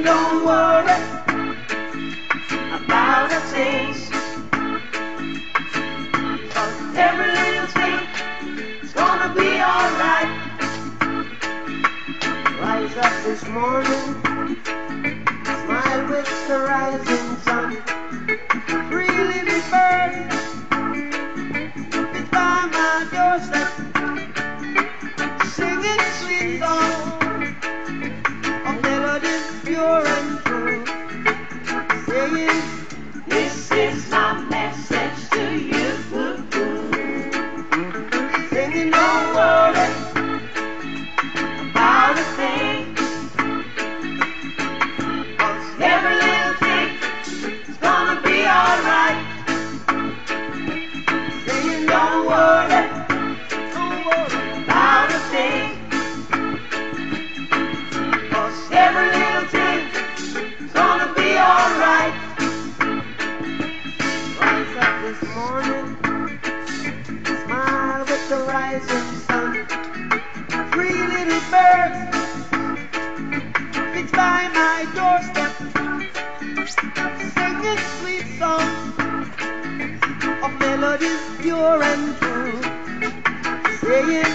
don't worry about a thing, 'cause every little thing is gonna be alright. Rise up this morning, smile with the rising sun. Three little birds, it's by my doorstep, singing sweet songs of melodies pure and true, saying, this is my message to you. Singing, don't worry about a thing, 'cause every little thing is gonna be alright. Saying, don't worry about a thing, 'cause every little thing is gonna be alright. Rise up this morning, smile with the rising sun. Three little birds fix by my doorstep, singing sweet songs of melodies pure and true, saying,